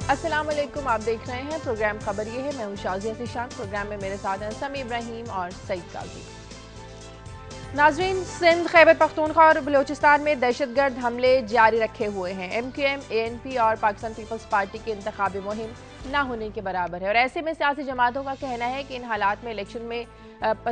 अस्सलाम वालेकुम, आप देख रहे हैं प्रोग्राम खबर ये है। मैं हूं शाजिया ज़ीशान। प्रोग्राम में मेरे साथ हैं समी इब्राहिम और सईद काजी। नाजरीन, सिंध, खैबर पख्तूनख्वा और बलोचिस्तान में दहशतगर्द हमले जारी रखे हुए हैं। MQM, ANP और पाकिस्तान पीपल्स पार्टी की इंतखाबी मुहिम ना होने के बराबर है और ऐसे में सियासी जमातों का कहना है कि इन हालात में इलेक्शन में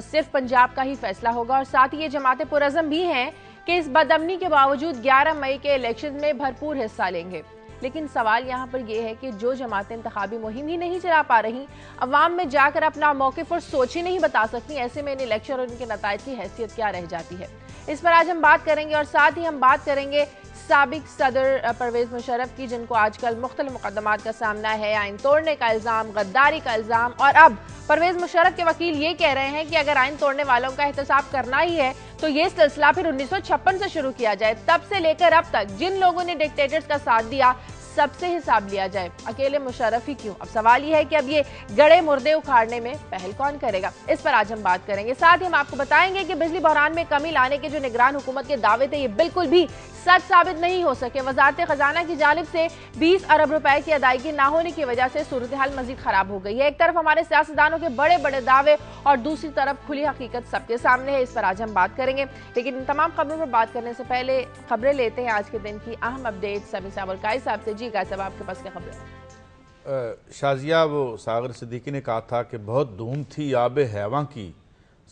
सिर्फ पंजाब का ही फैसला होगा और साथ ही ये जमातें पुरज़म भी हैं कि इस बदअमनी के बावजूद 11 मई के इलेक्शन में भरपूर हिस्सा लेंगे। लेकिन सवाल यहाँ पर यह है कि जो जमातें इंतखाबी मुहिम ही नहीं चला पा रही, अवाम में जाकर अपना मौक़िफ़ और सोच ही नहीं बता सकती, ऐसे में इन इलेक्शन और इनके नताइज की हैसियत क्या रह जाती है। इस पर आज हम बात करेंगे और साथ ही हम बात करेंगे साबिक सदर परवेज मुशर्रफ की, जिनको आजकल मुख्तलिफ मुकदमात का सामना है, आइन तोड़ने का इल्ज़ाम, गद्दारी का इल्ज़ाम। और अब परवेज मुशर्रफ के वकील ये कह रहे हैं कि अगर आइन तोड़ने वालों का एहतसाब करना ही है तो ये सिलसिला फिर 1956 से शुरू किया जाए। तब से लेकर अब तक जिन लोगों ने डिक्टेटर्स का साथ दिया सबसे हिसाब लिया जाए, अकेले मुशर्रफ ही क्यों। अब सवाल यह है कि अब ये गड़े मुर्दे उखाड़ने में पहल कौन करेगा, इस पर आज हम बात करेंगे। साथ ही हम आपको बताएंगे कि बिजली बहरान में कमी लाने के जो निगरान हुकूमत के दावे थे, ये बिल्कुल भी सच साबित नहीं हो सके। वजारत खजाना की जानिब से 20 अरब रुपए की अदायगी न होने की वजह से सूरत हाल मजीद खराब हो गई है। एक तरफ हमारे सियासतदानों के बड़े बड़े दावे और दूसरी तरफ खुली हकीकत सबके सामने है। इस पर आज हम बात करेंगे, लेकिन इन तमाम खबरों पर बात करने से पहले खबरें लेते हैं आज के दिन की अहम अपडेट समी साहब और काई साहब से। जी काई साहब, आपके पास क्या खबरें? शाजिया, वो सागर सिद्दीकी ने कहा था कि बहुत धूम थी आबे हैवां की,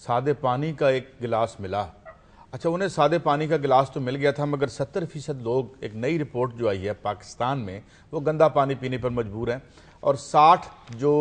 सादे पानी का एक गिलास मिला। अच्छा, उन्हें सादे पानी का गिलास तो मिल गया था, मगर 70% लोग, एक नई रिपोर्ट जो आई है पाकिस्तान में, वो गंदा पानी पीने पर मजबूर हैं। और 60 जो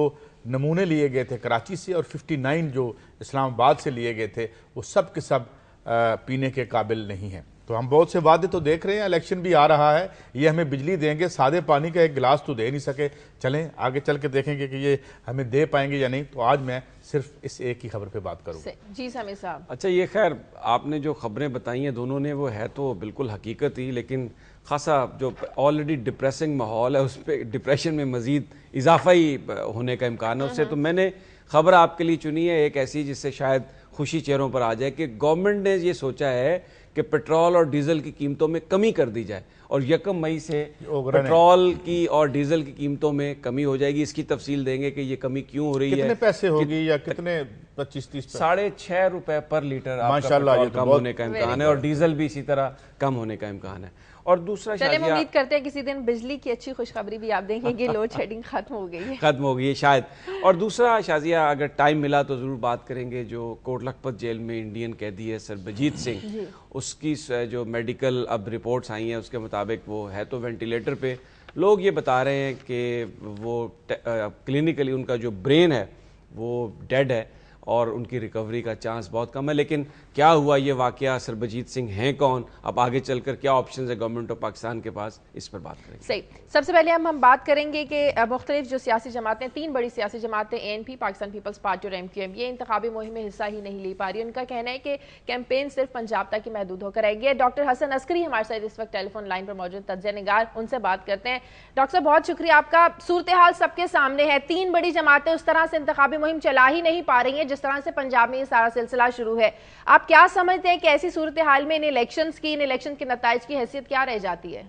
नमूने लिए गए थे कराची से और 59 जो इस्लामाबाद से लिए गए थे, वो सब के सब पीने के काबिल नहीं हैं। तो हम बहुत से वादे तो देख रहे हैं, इलेक्शन भी आ रहा है, ये हमें बिजली देंगे, सादे पानी का एक गिलास तो दे नहीं सके। चलें आगे चल के देखेंगे कि ये हमें दे पाएंगे या नहीं। तो आज मैं सिर्फ इस एक ही खबर पे बात करूँगा। जी समी साहब। अच्छा, ये खैर आपने जो खबरें बताई हैं दोनों ने, वो है तो बिल्कुल हकीकत ही, लेकिन खासा जो ऑलरेडी डिप्रेसिंग माहौल है उस पर डिप्रेशन में मजीद इजाफा ही होने का इम्कान है। उससे तो मैंने खबर आपके लिए चुनी है एक ऐसी जिससे शायद खुशी चेहरों पर आ जाए कि गवर्नमेंट ने ये सोचा है कि पेट्रोल और डीजल की कीमतों में कमी कर दी जाए और 1 मई से पेट्रोल की और डीजल की कीमतों में कमी हो जाएगी। इसकी तफसील देंगे कि ये कमी क्यों हो रही है, कितने पैसे होगी या कितने 25-30 6.5 रुपए पर लीटर माशाल्लाह कम होने का इम्कान है और डीजल भी इसी तरह कम होने का इम्कान है। और दूसरा, चलिए उम्मीद करते हैं किसी दिन बिजली की अच्छी खुशखबरी भी आप देंगे कि लोड शेडिंग खत्म हो गई है। खत्म हो गई है शायद। और दूसरा शाजिया, अगर टाइम मिला तो जरूर बात करेंगे जो कोट लखपत जेल में इंडियन कैदी है सरबजीत सिंह, उसकी जो मेडिकल अब रिपोर्ट्स आई हैं उसके मुताबिक वो है तो वेंटिलेटर पे। लोग ये बता रहे हैं कि वो क्लिनिकली उनका जो ब्रेन है वो डेड है और उनकी रिकवरी का चांस बहुत कम है। लेकिन क्या हुआ ये वाकया, सरबजीत सिंह हैं कौन, अब आगे चलकर क्या ऑप्शन है गवर्नमेंट ऑफ पाकिस्तान के पास, इस पर बात करेंगे। सही। सबसे पहले हम बात करेंगे कि मुख्तलिफ जो सियासी जमातें, 3 बड़ी सियासी जमातें ANP, पाकिस्तान पीपल्स पार्टी और MQM, ये इंतखाबी मुहिम में हिस्सा ही नहीं ले पा रही। उनका कहना है कि कैंपेन सिर्फ पंजाब तक ही महदूद होकर रहेगी। डॉक्टर हसन अस्करी हमारे साथ इस वक्त टेलीफोन लाइन पर मौजूद, तज्ज़िया निगार, उनसे बात करते हैं। डॉक्टर साहब, बहुत शुक्रिया आपका। सूरत हाल सबके सामने है, 3 बड़ी जमातें उस तरह से इंतखाबी मुहिम चला ही नहीं पा रही हैं जिस तरह से पंजाब में ये सारा सिलसिला शुरू है। आप क्या समझते हैं कि ऐसी सूरत हाल में इन इलेक्शन के नताइज की हैसियत क्या रह जाती है?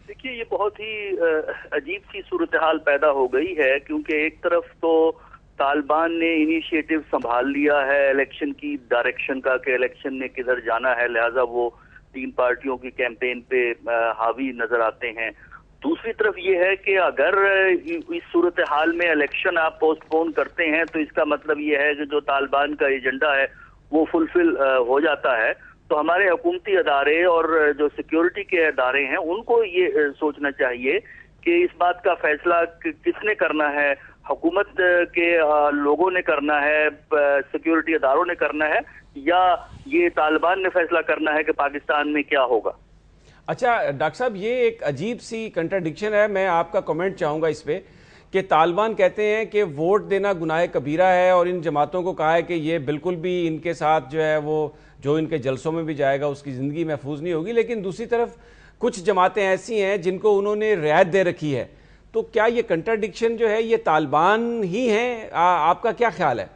देखिए, ये बहुत ही अजीब सी सूरत हाल पैदा हो गई है, क्योंकि एक तरफ तो तालिबान ने इनिशिएटिव संभाल लिया है इलेक्शन की डायरेक्शन का कि इलेक्शन ने किधर जाना है, लिहाजा वो 3 पार्टियों की कैंपेन पे हावी नजर आते हैं। दूसरी तरफ ये है कि अगर इस सूरत हाल में इलेक्शन आप पोस्टपोन करते हैं तो इसका मतलब ये है कि जो तालिबान का एजेंडा है वो फुलफिल हो जाता है। तो हमारे हुकूमती अदारे और जो सिक्योरिटी के अदारे हैं उनको ये सोचना चाहिए कि इस बात का फैसला किसने करना है, हुकूमत के लोगों ने करना है, सिक्योरिटी अदारों ने करना है, या ये तालिबान ने फैसला करना है कि पाकिस्तान में क्या होगा। अच्छा डॉक्टर साहब, ये एक अजीब सी कंट्राडिक्शन है, मैं आपका कमेंट चाहूँगा इस पर कि तालिबान कहते हैं कि वोट देना गुनाह कबीरा है और इन जमातों को कहा है कि ये बिल्कुल भी इनके साथ जो है वो जो इनके जलसों में भी जाएगा उसकी ज़िंदगी महफूज नहीं होगी, लेकिन दूसरी तरफ कुछ जमातें ऐसी हैं जिनको उन्होंने रियायत दे रखी है। तो क्या ये कंट्राडिक्शन जो है ये तालिबान ही हैं? आपका क्या ख्याल है?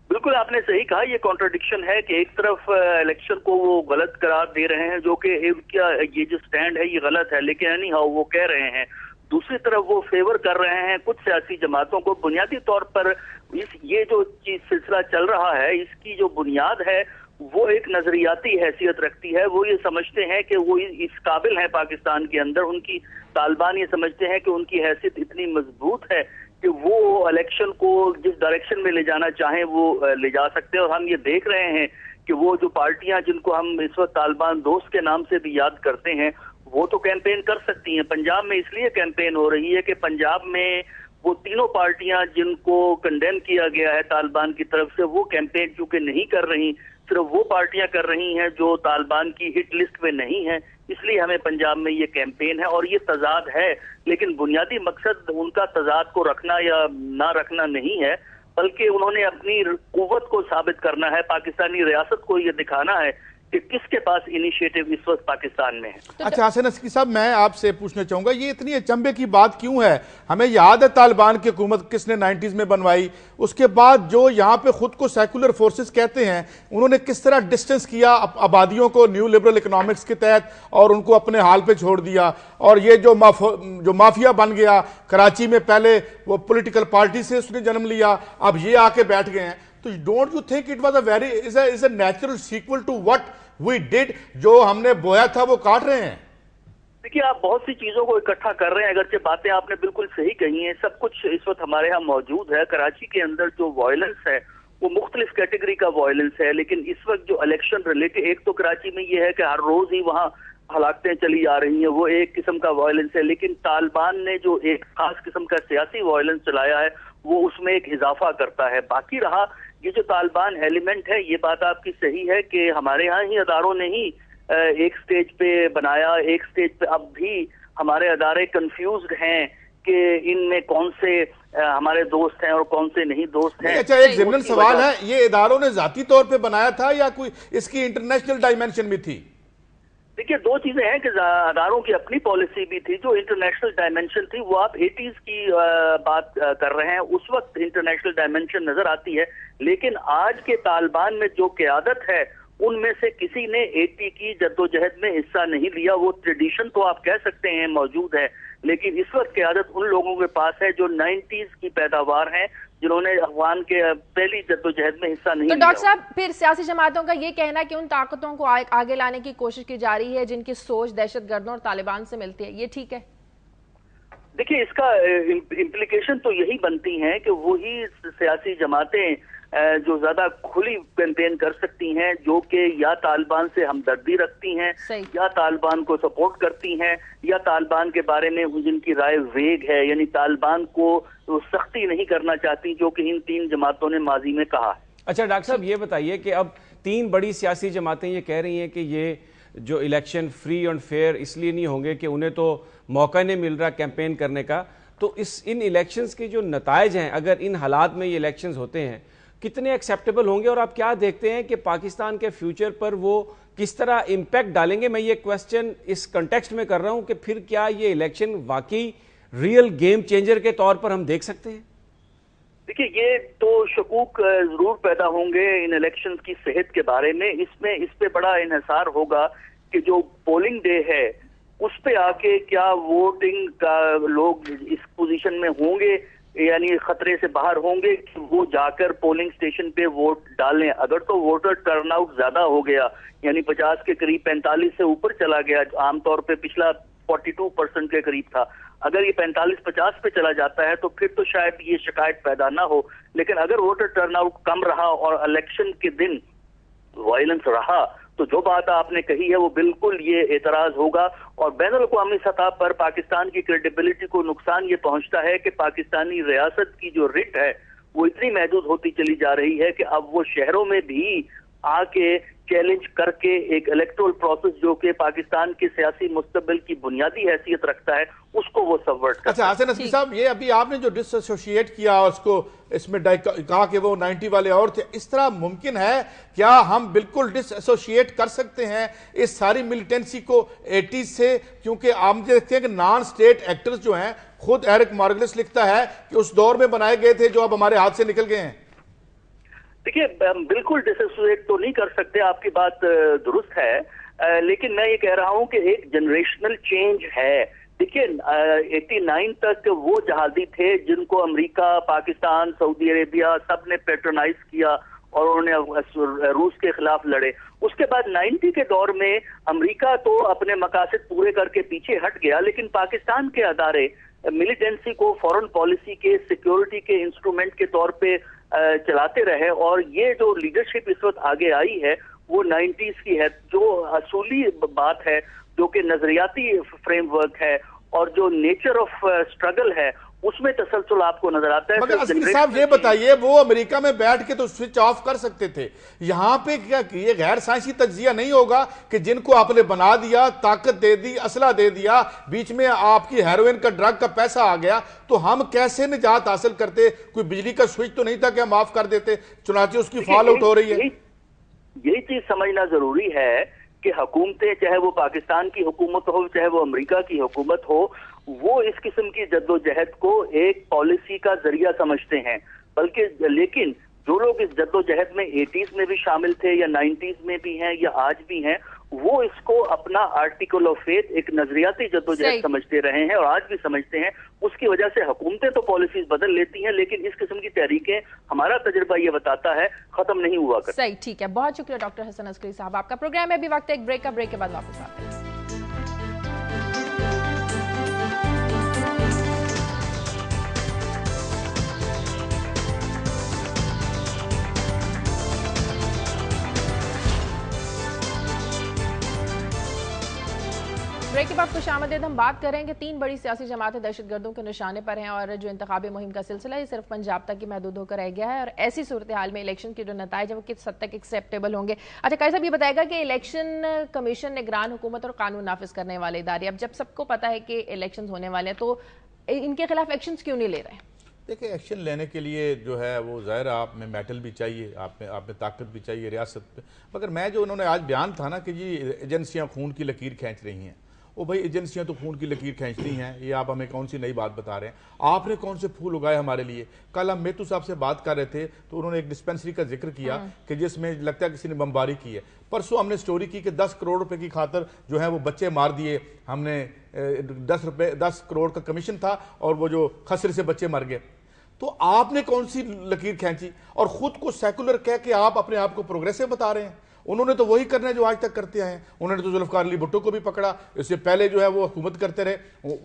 बिल्कुल आपने सही कहा, ये कॉन्ट्रडिक्शन है कि एक तरफ इलेक्शन को वो गलत करार दे रहे हैं, जो कि ये जो स्टैंड है ये गलत है, लेकिन नहीं हाँ वो कह रहे हैं। दूसरी दूसरी तरफ वो फेवर कर रहे हैं कुछ सियासी जमातों को। बुनियादी तौर पर ये जो चीज सिलसिला चल रहा है, इसकी जो बुनियाद है वो एक नजरियाती हैसियत रखती है। वो ये समझते हैं कि वो इस काबिल है पाकिस्तान के अंदर, उनकी तालिबान ये समझते हैं कि उनकी हैसियत इतनी मजबूत है कि वो इलेक्शन को जिस डायरेक्शन में ले जाना चाहें वो ले जा सकते हैं। और हम ये देख रहे हैं कि वो जो पार्टियां जिनको हम इस वक्त तालिबान दोस्त के नाम से भी याद करते हैं, वो तो कैंपेन कर सकती हैं। पंजाब में इसलिए कैंपेन हो रही है कि पंजाब में वो तीनों पार्टियां जिनको कंडेम किया गया है तालिबान की तरफ से, वो कैंपेन चूंकि नहीं कर रही, सिर्फ वो पार्टियां कर रही हैं जो तालिबान की हिट लिस्ट में नहीं है, इसलिए हमें पंजाब में ये कैंपेन है। और ये तजाद है, लेकिन बुनियादी मकसद उनका तजाद को रखना या ना रखना नहीं है, बल्कि उन्होंने अपनी कुव्वत को साबित करना है, पाकिस्तानी रियासत को ये दिखाना है कि किसके पास इनिशिएटिव इस वक्त पाकिस्तान में है। अच्छा हसन अस्की साहब, मैं आपसे पूछना चाहूंगा, ये इतनी अचंभे की बात क्यों है? हमें याद है तालिबान की हुकूमत किसने 90s में बनवाई, उसके बाद जो यहाँ पे खुद को सेकुलर फोर्सेस कहते हैं, उन्होंने किस तरह डिस्टेंस किया आबादियों को न्यू लिबरल इकोनॉमिक्स के तहत और उनको अपने हाल पे छोड़ दिया। और ये जो माफिया बन गया कराची में, पहले वो पॉलिटिकल पार्टी से उसने जन्म लिया, अब ये आके बैठ गए हैं। तो don't you think it was a very is a natural sequel to what we did? जो हमने बोया था वो काट रहे हैं। देखिए, आप बहुत सी चीजों को इकट्ठा कर रहे हैं, अगरचे बातें आपने बिल्कुल सही कही हैं, सब कुछ इस वक्त हमारे यहाँ मौजूद है। कराची के अंदर जो वायलेंस है वो मुख्तलिफ कैटेगरी का वायलेंस है, लेकिन इस वक्त जो इलेक्शन रिलेटेड, एक तो कराची में ये है कि हर रोज ही वहाँ हलाकतें चली आ रही हैं, वो एक किस्म का वायलेंस है। लेकिन तालिबान ने जो एक खास किस्म का सियासी वायलेंस चलाया है वो उसमें एक इजाफा करता है। बाकी रहा ये जो तालिबान एलिमेंट है, ये बात आपकी सही है कि हमारे यहाँ ही अदारों ने ही एक स्टेज पे बनाया, एक स्टेज पे अब भी हमारे अदारे कंफ्यूज्ड हैं कि इनमें कौन से हमारे दोस्त हैं और कौन से नहीं दोस्त हैं। अच्छा, एक जनरल सवाल है, ये इदारों ने जाती तौर पे बनाया था या कोई इसकी इंटरनेशनल डायमेंशन भी थी? देखिए, दो चीजें हैं कि अदारों की अपनी पॉलिसी भी थी, जो इंटरनेशनल डायमेंशन थी वो आप 80s की बात कर रहे हैं, उस वक्त इंटरनेशनल डायमेंशन नजर आती है। लेकिन आज के तालिबान में जो क़यादत है उनमें से किसी ने 80 की जद्दोजहद में हिस्सा नहीं लिया। वो ट्रेडिशन तो आप कह सकते हैं मौजूद है, लेकिन इस वक्त क़यादत उन लोगों के पास है जो 90s की पैदावार हैं, जिन्होंने अफगान के पहली जद्दोजहद में हिस्सा नहीं लिया। तो डॉक्टर साहब, फिर सियासी जमातों का ये कहना कि उन ताकतों को आगे लाने की कोशिश की जा रही है जिनकी सोच दहशतगर्दों और तालिबान से मिलती है, ये ठीक है? देखिए, इसका इम्प्लीकेशन तो यही बनती हैं कि वही सियासी जमातें जो ज्यादा खुली कैंपेन कर सकती हैं, जो कि या तालिबान से हमदर्दी रखती हैं, या तालिबान को सपोर्ट करती हैं, या तालिबान के बारे में जिनकी राय वेग है, यानी तालिबान को सख्ती नहीं करना चाहती, जो कि इन तीन जमातों ने माजी में कहा है। अच्छा डॉक्टर साहब, ये बताइए कि अब तीन बड़ी सियासी जमातें ये कह रही हैं कि ये जो इलेक्शन फ्री और फेयर इसलिए नहीं होंगे कि उन्हें तो मौका नहीं मिल रहा कैंपेन करने का, तो इन इलेक्शंस के जो नताइज हैं, अगर इन हालात में ये इलेक्शंस होते हैं, कितने एक्सेप्टेबल होंगे और आप क्या देखते हैं कि पाकिस्तान के फ्यूचर पर वो किस तरह इम्पैक्ट डालेंगे? मैं ये क्वेश्चन इस कंटेक्स्ट में कर रहा हूं कि फिर क्या ये इलेक्शन वाकई रियल गेम चेंजर के तौर पर हम देख सकते हैं? देखिए, ये तो शकूक जरूर पैदा होंगे इन इलेक्शंस की सेहत के बारे में। इस पे बड़ा इन्हिसार होगा कि जो पोलिंग डे है उस पे आके क्या वोटिंग का लोग इस पोजीशन में होंगे, यानी खतरे से बाहर होंगे कि वो जाकर पोलिंग स्टेशन पे वोट डालें। अगर तो वोटर टर्नआउट ज्यादा हो गया, यानी 50 के करीब 45 से ऊपर चला गया, आमतौर पे पिछला 42% के करीब था, अगर ये 45-50 पे चला जाता है तो फिर तो शायद ये शिकायत पैदा ना हो। लेकिन अगर वोटर टर्नआउट कम रहा और इलेक्शन के दिन वायलेंस रहा, तो जो बात आपने कही है वो बिल्कुल ये एतराज होगा और बैनुल अक़वामी सतह पर पाकिस्तान की क्रेडिबिलिटी को नुकसान ये पहुंचता है कि पाकिस्तानी रियासत की जो रिट है वो इतनी महदूद होती चली जा रही है कि अब वो शहरों में भी आके चैलेंज करके एक इलेक्टोरल प्रोसेस जो कि पाकिस्तान के सियासी मुस्तकबिल की बुनियादी हैसियत रखता है उसको वो सबवर्ट करता है। अच्छा हसन अस्की साहब, ये अभी आपने जो डिसएसोशिएट किया उसको इसमें कहा कि वो 90 वाले और थे, इस तरह मुमकिन है क्या हम बिल्कुल डिसएसोशिएट कर सकते हैं इस सारी मिलिटेंसी को 80 से? क्योंकि आप देखते हैं कि नॉन स्टेट एक्टर्स जो हैं, खुद एरिक मार्गलिस लिखता है कि उस दौर में बनाए गए थे जो अब हमारे हाथ से निकल गए हैं। देखिए, बिल्कुल डिसोसिएट तो नहीं कर सकते, आपकी बात दुरुस्त है, लेकिन मैं ये कह रहा हूं कि एक जनरेशनल चेंज है देखिए 89 तक वो जहाजी थे जिनको अमेरिका, पाकिस्तान, सऊदी अरेबिया सब ने पेट्रोनाइज किया और उन्होंने रूस के खिलाफ लड़े। उसके बाद 90 के दौर में अमेरिका तो अपने मकासद पूरे करके पीछे हट गया, लेकिन पाकिस्तान के अदारे मिलिटेंसी को फॉरेन पॉलिसी के, सिक्योरिटी के इंस्ट्रूमेंट के तौर पे चलाते रहे। और ये जो लीडरशिप इस वक्त आगे आई है वो 90s की है। जो असूली बात है, जो कि नजरियाती फ्रेमवर्क है और जो नेचर ऑफ स्ट्रगल है, उसमें तसलसल आपको नजर आता है। मगर असगरी साहब ये बताइए, वो अमेरिका में बैठ के तो स्विच ऑफ कर सकते थे, यहाँ पे क्या ये गैर साइंसी तज्जिया नहीं होगा कि जिनको आपने बना दिया, ताकत दे दी, असला दे दिया, बीच में आपकी हेरोइन का, ड्रग का पैसा आ गया, तो हम कैसे निजात हासिल करते? कोई बिजली का स्विच तो नहीं था कि हम ऑफ कर देते, चुनाचे उसकी फॉल आउट हो रही है। यही चीज समझना जरूरी है कि हुकूमतें, चाहे वो पाकिस्तान की हुकूमत हो, चाहे वो अमेरिका की हुकूमत हो, वो इस किस्म की जद्दोजहद को एक पॉलिसी का जरिया समझते हैं। बल्कि लेकिन जो लोग इस जद्दोजहद में 80s में भी शामिल थे या 90s में भी हैं या आज भी हैं, वो इसको अपना आर्टिकल ऑफ फेथ, एक नजरियाती जद्दोजहद समझते रहे हैं और आज भी समझते हैं। उसकी वजह से हुकूमतें तो पॉलिसीज बदल लेती हैं, लेकिन इस किस्म की तहरीकें, हमारा तजुर्बा ये बताता है, खत्म नहीं हुआ करती। सही, ठीक है, बहुत शुक्रिया डॉक्टर हसन अस्करी साहब। आपका प्रोग्राम है, अभी वक्त है एक ब्रेक का, ब्रेक के बाद वापस आते हैं। ब्रेक के बाद खुशामदीद। हम बात करें कि 3 बड़ी सियासी जमातें दहशतगर्दों के निशाने पर हैं और जो इंतखाबी मुहिम का सिलसिला है सिर्फ पंजाब तक ही महदूद होकर रह गया है और ऐसी सूरत हाल में इलेक्शन के जो नतीजे हैं वो किस हद तक एक्सेप्टेबल होंगे। अच्छा काजी साहब, ये बताएगा कि इलेक्शन कमीशन निगरान हुकूमत और कानून नाफिज करने वाले इदारे, अब जब सबको पता है कि इलेक्शन होने वाले हैं तो इनके खिलाफ एक्शन क्यों नहीं ले रहे हैं? देखिए, एक्शन लेने के लिए जो है वो ज़ाहिर आप में मेटल भी चाहिए, आप में ताकत भी चाहिए रियासत पे। मगर मैं जो उन्होंने आज बयान था ना कि जी एजेंसियां खून की लकीर खींच रही हैं, ओ भाई एजेंसियां तो खून की लकीर खींचती हैं, ये आप हमें कौन सी नई बात बता रहे हैं? आपने कौन से फूल उगाए हमारे लिए? कल हम मेतू साहब से बात कर रहे थे तो उन्होंने एक डिस्पेंसरी का जिक्र किया कि जिसमें लगता है किसी ने बमबारी की है। परसों हमने स्टोरी की कि 10 करोड़ रुपए की खातर जो है वो बच्चे मार दिए हमने, 10 करोड़ का कमीशन था और वो जो खसरे से बच्चे मर गए। तो आपने कौन सी लकीर खींची? और खुद को सेकुलर कह के आप अपने आप को प्रोग्रेसिव बता रहे हैं। उन्होंने तो वही करना है जो आज तक करते आए हैं। उन्होंने तो जुल्फकार अली भुट्टो को भी पकड़ा, इससे पहले जो है वो हुकूमत करते रहे,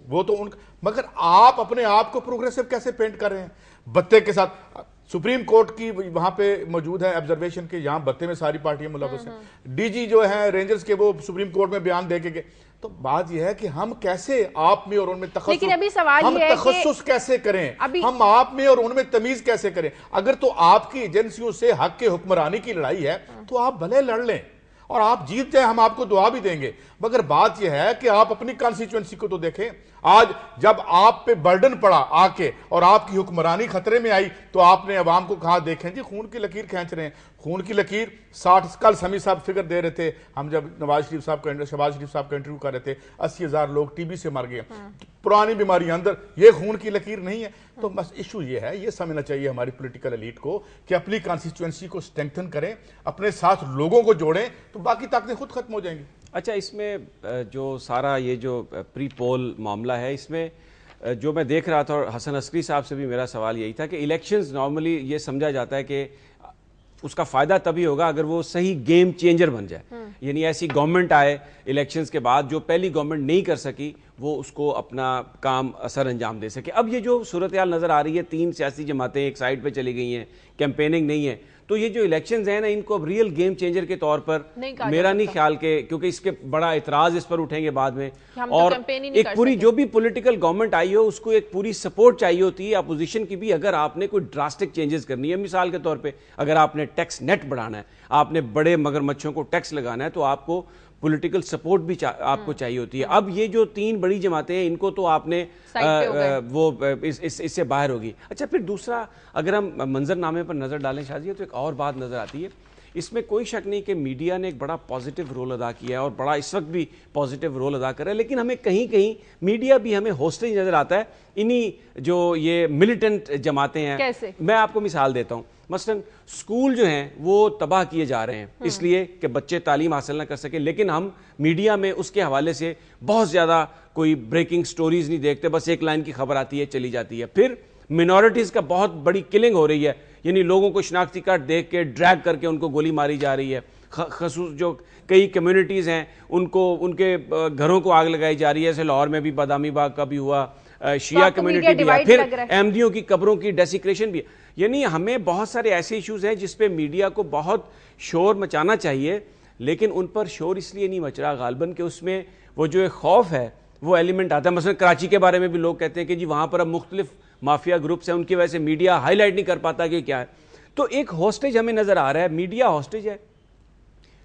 वो तो उन, मगर आप अपने आप को प्रोग्रेसिव कैसे पेंट कर रहे हैं? बत्ते के साथ सुप्रीम कोर्ट की वहां पे मौजूद है ऑब्जर्वेशन के, यहां बत्ते में सारी पार्टियां मुलव्वस हैं। डीजी जो है रेंजर्स के वो सुप्रीम कोर्ट में बयान दे के, तो बात यह है कि हम कैसे आप में और उनमें तखस्सुस, लेकिन अभी सवाल हम ये है तखस्सुस कैसे करें? हम आप में और उनमें तमीज कैसे करें? अगर तो आपकी एजेंसियों से हक के हुक्मरानी की लड़ाई है तो आप भले लड़ लें और आप जीत जाए, हम आपको दुआ भी देंगे। मगर बात यह है कि आप अपनी कॉन्स्टिट्यूएंसी को तो देखें। आज जब आप पे बर्डन पड़ा आके और आपकी हुक्मरानी खतरे में आई तो आपने अवाम को कहा देखें जी खून की लकीर खींच रहे हैं, खून की लकीर 60, कल समी साहब फिगर दे रहे थे, हम जब शहबाज शरीफ साहब का इंटरव्यू कर रहे थे, 80,000 लोग टीबी से मर गए, पुरानी बीमारी अंदर, ये खून की लकीर नहीं है। तो बस इशू ये है, ये समझना चाहिए हमारी पॉलिटिकल एलीट को कि अपनी कॉन्स्टिट्यूएंसी को स्ट्रेंथन करें, अपने साथ लोगों को जोड़ें, तो बाकी ताकतें खुद खत्म हो जाएंगी। अच्छा, इसमें जो सारा ये जो प्री पोल मामला है, इसमें जो मैं देख रहा था और हसन अस्करी साहब से भी मेरा सवाल यही था कि इलेक्शंस नॉर्मली ये समझा जाता है कि उसका फ़ायदा तभी होगा अगर वो सही गेम चेंजर बन जाए, यानी ऐसी गवर्नमेंट आए इलेक्शंस के बाद जो पहली गवर्नमेंट नहीं कर सकी वो उसको अपना काम असर अंजाम दे सके। अब ये जो सूरत हाल नज़र आ रही है, 3 सियासी जमातें एक साइड पे चली गई हैं, कैंपेनिंग नहीं है, तो ये जो इलेक्शंस हैं ना, इनको अब रियल गेम चेंजर के तौर पर मेरा नहीं ख्याल के, क्योंकि इसके बड़ा इतराज इस पर उठेंगे बाद में, और एक पूरी जो भी पॉलिटिकल गवर्नमेंट आई हो उसको एक पूरी सपोर्ट चाहिए होती है अपोजिशन की भी। अगर आपने कोई ड्रास्टिक चेंजेस करनी है, मिसाल के तौर पे अगर आपने टैक्स नेट बढ़ाना है, आपने बड़े मगरमच्छों को टैक्स लगाना है, तो आपको पॉलिटिकल सपोर्ट भी आपको चाहिए होती है। अब ये जो 3 बड़ी जमातें हैं इनको तो आपने इससे बाहर होगी। अच्छा, फिर दूसरा अगर हम मंजरनामे पर नजर डालें शाजिया, तो एक और बात नजर आती है, इसमें कोई शक नहीं कि मीडिया ने एक बड़ा पॉजिटिव रोल अदा किया है और बड़ा इस वक्त भी पॉजिटिव रोल अदा कर रहा है, लेकिन हमें कहीं कहीं मीडिया भी हमें होस्टेज नजर आता है इन्हीं जो ये मिलिटेंट जमातें हैं। कैसे? मैं आपको मिसाल देता हूं, मसलन स्कूल जो हैं वो तबाह किए जा रहे हैं इसलिए कि बच्चे तालीम हासिल ना कर सके, लेकिन हम मीडिया में उसके हवाले से बहुत ज़्यादा कोई ब्रेकिंग स्टोरीज नहीं देखते, बस एक लाइन की खबर आती है चली जाती है। फिर मिनॉरिटीज़ का बहुत बड़ी किलिंग हो रही है, यानी लोगों को शनाख्ती कार्ड देख के ड्रैग करके उनको गोली मारी जा रही है। खसूस जो कई कम्युनिटीज़ हैं उनको उनके घरों को आग लगाई जा रही है, जैसे लाहौर में भी बादामी बाग का भी हुआ, शिया कम्युनिटी भी है, फिर अहमदियों की कब्रों की डेसिक्रेशन भी है। यानी हमें बहुत सारे ऐसे इश्यूज हैं जिस पे मीडिया को बहुत शोर मचाना चाहिए, लेकिन उन पर शोर इसलिए नहीं मच रहा गालबन कि उसमें वो जो एक खौफ है वो एलिमेंट आता है। मसलन कराची के बारे में भी लोग कहते हैं कि जी वहाँ पर अब मुख्तलिफ माफिया ग्रुप्स हैं, उनकी वजह से मीडिया हाईलाइट नहीं कर पाता कि क्या है। तो एक हॉस्टेज हमें नज़र आ रहा है, मीडिया हॉस्टेज है।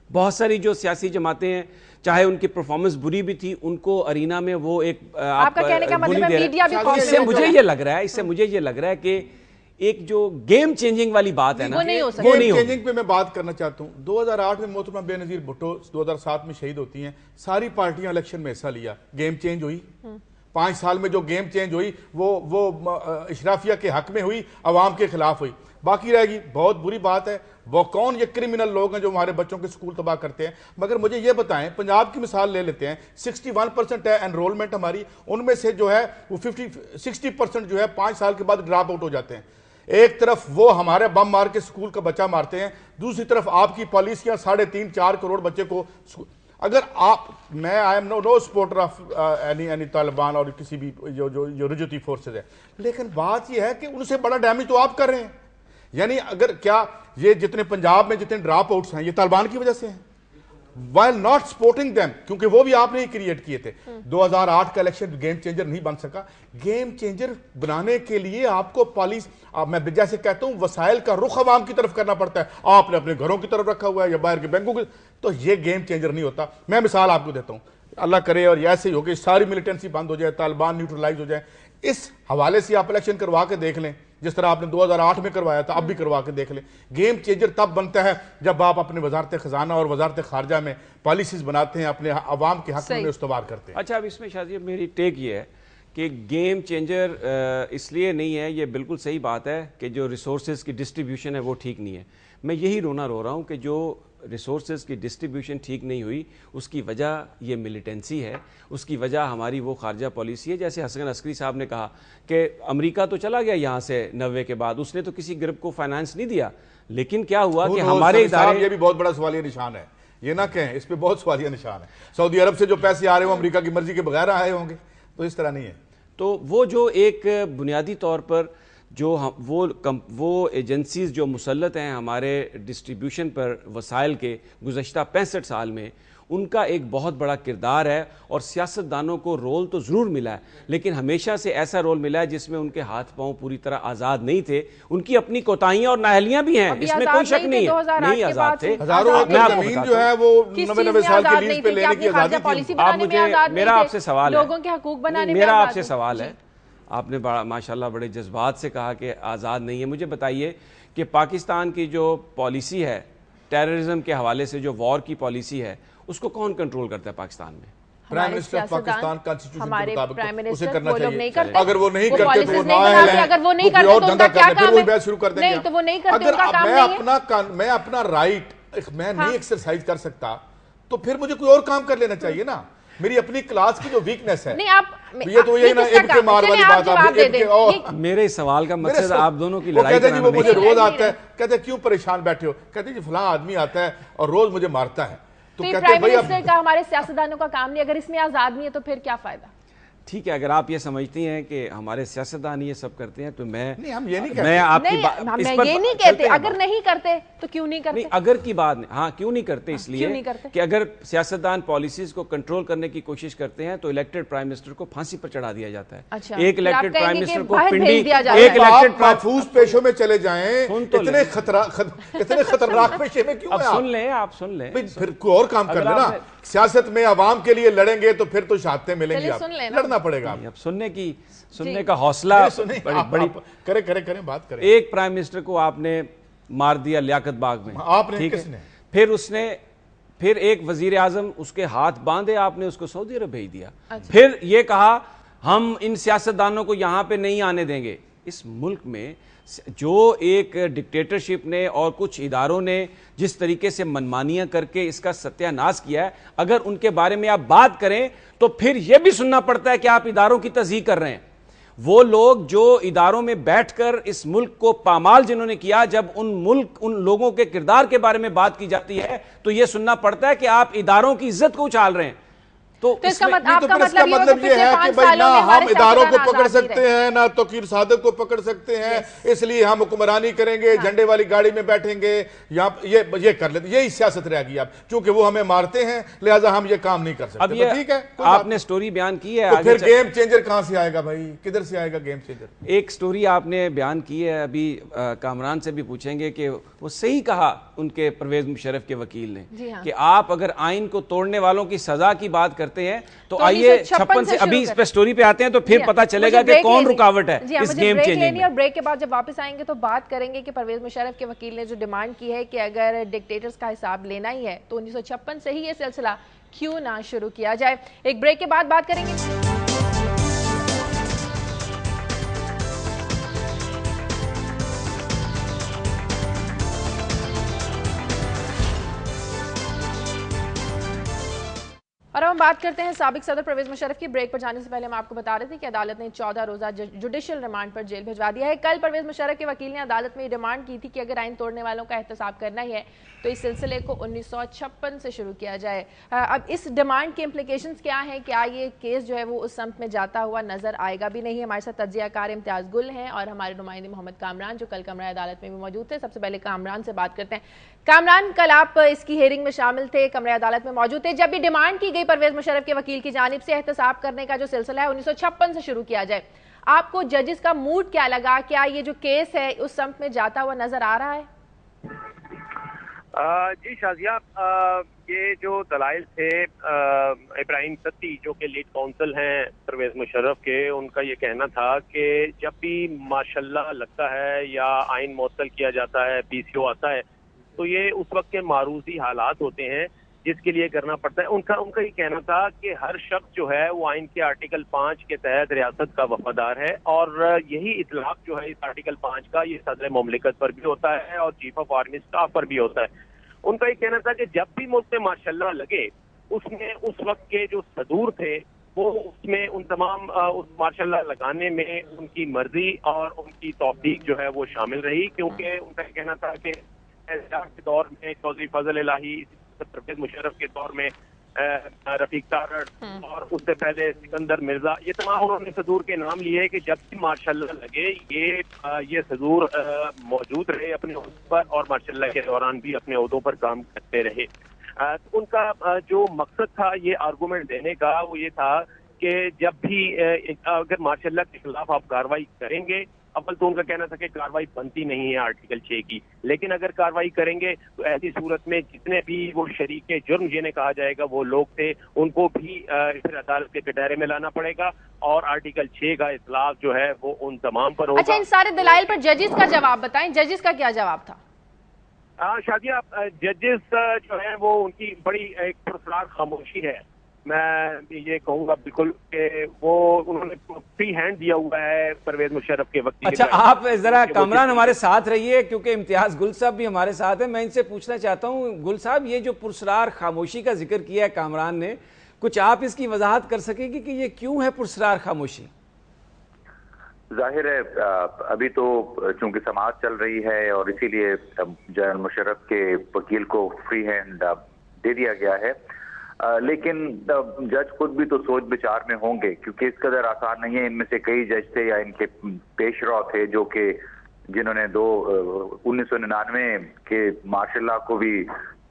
बहुत सारी जो सियासी जमातें हैं, चाहे उनकी परफॉर्मेंस बुरी भी थी, उनको अरीना में वो एक आपका कहने का मतलब है मीडिया भी हॉस्टेज है। इससे मुझे ये लग रहा है कि एक जो गेम चेंजिंग वाली बात है ना, वो नहीं हो सकती। गेम चेंजिंग पे मैं बात करना चाहता हूं। 2008 में मोहतरमा बेनजीर भुट्टो 2007 में शहीद होती हैं, सारी पार्टियां इलेक्शन में हिस्सा लिया, गेम चेंज हुई। 5 साल में जो गेम चेंज हुई वो इशराफिया के हक में हुई, अवाम के खिलाफ हुई, बाकी रहेगी। बहुत बुरी बात है। वो कौन ये क्रिमिनल लोग हैं जो हमारे बच्चों के स्कूल तबाह करते हैं? मगर मुझे ये बताएं, पंजाब की मिसाल ले लेते हैं, 61% है एनरोलमेंट हमारी, उनमें से जो है वो 60% जो है 5 साल के बाद ड्रॉप आउट हो जाते हैं। एक तरफ वो हमारे बम मार के स्कूल का बच्चा मारते हैं, दूसरी तरफ आपकी पॉलिसियां 3.5-4 करोड़ बच्चे को। अगर आप, मैं I am no supporter of any Taliban और किसी भी जो रिजती फोर्सेज है, लेकिन बात यह है कि उनसे बड़ा डैमेज तो आप कर रहे हैं। यानी अगर क्या ये जितने पंजाब में जितने ड्रॉप आउट्स हैं ये तालिबान की वजह से हैं, while not supporting them, क्योंकि वो भी आपने ही क्रिएट किए थे। 2008 का इलेक्शन गेम चेंजर नहीं बन सका। गेम चेंजर बनाने के लिए आपको पॉलिसी, मैं जैसे कहता हूं, वसाइल का रुख अवाम की तरफ करना पड़ता है। आपने अपने घरों की तरफ रखा हुआ है या बाहर के बैंकों की, तो ये गेम चेंजर नहीं होता। मैं मिसाल आपको देता हूं, अल्लाह करे और ऐसे ही हो कि सारी मिलिटेंसी बंद हो जाए, तालिबान न्यूट्रलाइज हो जाए। इस हवाले से आप इलेक्शन करवा के देख लें, जिस तरह आपने 2008 में करवाया था, अब भी करवा के देख लें। गेम चेंजर तब बनता है जब आप अपने वजारत खजाना और वजारत खारजा में पॉलिसीज बनाते हैं, अपने अवाम के हक में इस्तेमाल करते हैं। अच्छा, अब इसमें शायद मेरी टेक ये है कि गेम चेंजर इसलिए नहीं है, ये बिल्कुल सही बात है कि जो रिसोर्सेज की डिस्ट्रीब्यूशन है वो ठीक नहीं है। मैं यही रोना रो रहा हूँ कि जो रिसोर्सेज की डिस्ट्रीब्यूशन ठीक नहीं हुई, उसकी वजह ये मिलिटेंसी है, उसकी वजह हमारी वो खारजा पॉलिसी है। जैसे हसन अस्करी साहब ने कहा कि अमेरिका तो चला गया यहाँ से 90 के बाद, उसने तो किसी ग्रुप को फाइनेंस नहीं दिया, लेकिन क्या हुआ कि हमारे इदारे, ये भी बहुत बड़ा सवालिया निशान है, ये ना कहें, इस पे बहुत सवालिया निशान है। सऊदी अरब से जो पैसे आ रहे हो अमेरिका की मर्जी के बगैर आए होंगे, तो इस तरह नहीं है। तो वो जो एक बुनियादी तौर पर जो वो एजेंसीज जो मुसल्लत हैं हमारे डिस्ट्रीब्यूशन पर वसाइल के गुज़श्ता 65 साल में, उनका एक बहुत बड़ा किरदार है। और सियासतदानों को रोल तो ज़रूर मिला है, लेकिन हमेशा से ऐसा रोल मिला है जिसमें उनके हाथ पांव पूरी तरह आज़ाद नहीं थे। उनकी अपनी कोताहियां और नाअहलियां भी हैं, इसमें कोई शक नहीं है, नहीं आज़ाद थे। हजारों जमीन जो है वो 90 साल के लीज पे लेने की आज़ादी थी। आप मुझे, मेरा आपसे सवाल है, लोगों के हकूक बनाने में मेरा आपसे सवाल है, आपने बड़ा माशाल्लाह बड़े जज्बात से कहा कि आज़ाद नहीं है। मुझे बताइए कि पाकिस्तान की जो पॉलिसी है टेररिज्म के हवाले से, जो वॉर की पॉलिसी है, उसको कौन कंट्रोल करता है पाकिस्तान में? प्राइम मिनिस्टर पाकिस्तान कॉन्स्टिट्यूशन के मुताबिक उसे करना वो चाहिए। करते, अगर वो नहीं करते तो वो नाअहल हैं, अगर वो नहीं करते तो उनका क्या काम है? वही बहस शुरू कर देंगे। नहीं, तो वो नहीं करते, अगर उनका काम नहीं है। मैं अपना राइट मैं नहीं एक्सरसाइज कर सकता, तो फिर मुझे कोई और काम कर लेना चाहिए ना। मेरी अपनी क्लास की जो वीकनेस है, नहीं आप ये तो यही ना एक के मार वाली बात आप मेरे सवाल का मकसद आप दोनों की लड़ाई कहते जी वो मुझे रोज आता है, कहते क्यों परेशान बैठे हो, कहते जी फलां आदमी आता है और रोज मुझे मारता है। तो प्राइम मिनिस्टर का, हमारे सियासतदानों का काम नहीं, अगर इसमें आजाद नहीं है तो फिर क्या फायदा? ठीक है, अगर आप ये समझती हैं कि हमारे सियासतदान ये सब करते हैं तो मैं हम ये नहीं कहते, मैं आपकी मैं ये नहीं कहते, अगर नहीं करते तो क्यों नहीं करते? नहीं, अगर की बात नहीं, हाँ क्यों नहीं करते, इसलिए क्यों नहीं करते? कि अगर सियासतदान पॉलिसीज को कंट्रोल करने की कोशिश करते हैं तो इलेक्टेड प्राइम मिनिस्टर को फांसी पर चढ़ा दिया जाता है। अच्छा, एक इलेक्टेड प्राइम मिनिस्टर को पिंडी, एक इलेक्टेड महफूज पेशों में चले जाएं, इतने खतरनाक पेशे में क्यों? सुन लें, आप सुन लें, फिर कोई और काम कर लेना। सियासत में अवाम के लिए लड़ेंगे तो फिर तो शहादतें मिलेंगी, लड़ना पड़ेगा। अब सुनने का हौसला करें बात करें। एक प्राइम मिनिस्टर को आपने मार दिया लियाकत बाग में, आपने ठीक किसने? है। फिर एक वजीर आजम उसके हाथ बांधे, आपने उसको सऊदी अरब भेज दिया। फिर ये कहा हम इन सियासतदानों को यहां पे नहीं आने देंगे। इस मुल्क में जो एक डिक्टेटरशिप ने और कुछ इदारों ने जिस तरीके से मनमानियां करके इसका सत्यानाश किया है, अगर उनके बारे में आप बात करें तो फिर यह भी सुनना पड़ता है कि आप इदारों की तज़हीक कर रहे हैं। वो लोग जो इदारों में बैठकर इस मुल्क को पामाल जिन्होंने किया, जब उन लोगों के किरदार के बारे में बात की जाती है तो यह सुनना पड़ता है कि आप इदारों की इज्जत को उछाल रहे हैं। तो इसका इसका मतलब ये है कि भाई ना हम इदारों को पकड़ सकते हैं ना तौकीर सादिक को पकड़ सकते हैं, इसलिए हम हुक्मरानी करेंगे, झंडे वाली गाड़ी में बैठेंगे, ये कर लेते, यही सियासत रहेगी। अब क्योंकि वो हमें मारते हैं लिहाजा हम ये काम नहीं कर सकते। अब ये ठीक है, आपने स्टोरी बयान की है, तो फिर गेम चेंजर कहां से आएगा भाई, किधर से आएगा गेम चेंजर? एक स्टोरी आपने बयान की है, अभी कामरान से भी पूछेंगे कि वो सही कहा उनके परवेज मुशर्रफ के वकील ने कि आप अगर आइन को तोड़ने वालों की सजा की बात करते हैं तो आइए 56 से अभी इस पे स्टोरी पे आते हैं तो फिर पता चलेगा कि कौन रुकावट है इस गेम चेंजिंग में। और ब्रेक के बाद जब वापस आएंगे तो बात करेंगे कि परवेज मुशर्रफ के वकील ने जो डिमांड की है कि अगर डिक्टेटर्स का हिसाब लेना ही है तो 1956 से ही ये सिलसिला क्यों ना शुरू किया जाए। एक ब्रेक के बाद बात करेंगे। और हम बात करते हैं साबिक सदर परवेज मुशर्रफ की। ब्रेक पर जाने से पहले हम आपको बता रहे थे कि अदालत ने 14 रोजा जुडिशियल रिमांड पर जेल भिजवा दिया है। कल परवेज मुशर्रफ के वकील ने अदालत में डिमांड की थी कि अगर आइन तोड़ने वालों का एहतसाब करना ही है तो इस सिलसिले को 1956 से शुरू किया जाए। अब इस डिमांड के इम्प्लीकेशंस क्या हैं, क्या ये केस जो है वो उस समत में जाता हुआ नजर आएगा भी नहीं। हमारे साथ तज्जियाकार इम्तियाज गुल हैं और हमारे नुमाइंदे मोहम्मद कामरान जो कल कमरा अदालत में भी मौजूद थे। सबसे पहले कामरान से बात करते हैं। कामरान, कल आप इसकी हेयरिंग में शामिल थे, कमरा अदालत में मौजूद थे। जब भी डिमांड की गई परवेज मुशर्रफ के वकील की जानिब से एहतसाब करने का जो सिलसिला है 1956 से शुरू किया जाए, आपको जजेस का मूड क्या लगा? क्या ये जो केस है उस समत में जाता हुआ नजर आ रहा है? जी शाजिया, ये जो दलाइल थे इब्राहिम सत्ती जो कि लीड काउंसिल हैं परवेज मुशर्रफ के, उनका ये कहना था कि जब भी माशाल्लाह लगता है या आइन मुअत्तल किया जाता है, PCO आता है, तो ये उस वक्त के मारूजी हालात होते हैं जिसके लिए करना पड़ता है। उनका ये कहना था कि हर शख्स जो है वो आइन के आर्टिकल 5 के तहत रियासत का वफादार है और यही इतलाक जो है इस आर्टिकल 5 का ये सदर मुमलिकत पर भी होता है और चीफ ऑफ आर्मी स्टाफ पर भी होता है। उनका ये कहना था कि जब भी मुल्क में माशाल्लाह लगे, उसमें उस वक्त के जो सदूर थे वो उसमें उन तमाम उस माशाल्लाह लगाने में उनकी मर्जी और उनकी तौफीक जो है वो शामिल रही, क्योंकि उनका कहना था कि के दौर में चौधरी फजल इलाही, परवेज मुशर्रफ के दौर में रफीक तारड़ और उससे पहले सिकंदर मिर्जा, ये तमाम उन्होंने सदूर के नाम लिए कि जब भी माशाल्लाह लगे ये सदूर मौजूद रहे अपने ओहदों पर और माशाल्लाह के दौरान भी अपने ओहदों पर काम करते रहे। तो उनका जो मकसद था ये आर्गूमेंट देने का वो ये था कि जब भी अगर माशाल्लाह के खिलाफ आप कार्रवाई करेंगे, अव्वल तो उनका कहना था कि कार्रवाई बनती नहीं है आर्टिकल 6 की, लेकिन अगर कार्रवाई करेंगे तो ऐसी सूरत में जितने भी वो शरीके जुर्म जिन्हें कहा जाएगा वो लोग थे, उनको भी फिर अदालत के कटहरे में लाना पड़ेगा और आर्टिकल 6 का इतलाक जो है वो उन तमाम पर होगा। अच्छा, इन सारे दलाइल पर जजेस का जवाब बताएं, जजेस का क्या जवाब था? शादिया, जजेस जो है वो उनकी बड़ी एक पुरस्कार खामोशी है। मैं ये कहूँगा बिल्कुल कि वो उन्होंने फ्री हैंड दिया हुआ है परवेज मुशर्रफ के वकील। अच्छा, आप जरा कामरान हमारे साथ रहिए क्योंकि इम्तियाज गुल साहब भी हमारे साथ हैं। मैं इनसे पूछना चाहता हूँ, गुल साहब, ये जो पुरस्कार खामोशी का जिक्र किया है कामरान ने, कुछ आप इसकी वजाहत कर सकेंगे कि ये क्यों है पुरस्कार खामोशी? जाहिर है अभी तो चूंकि समाज चल रही है और इसीलिए जनरल मुशर्रफ के वकील को फ्री हैंड दे दिया गया है, लेकिन जज खुद भी तो सोच विचार में होंगे क्योंकि इस कदर आसान नहीं है। इनमें से कई जज थे या इनके पेशरो थे जो कि जिन्होंने 1999 के मार्शल लॉ को भी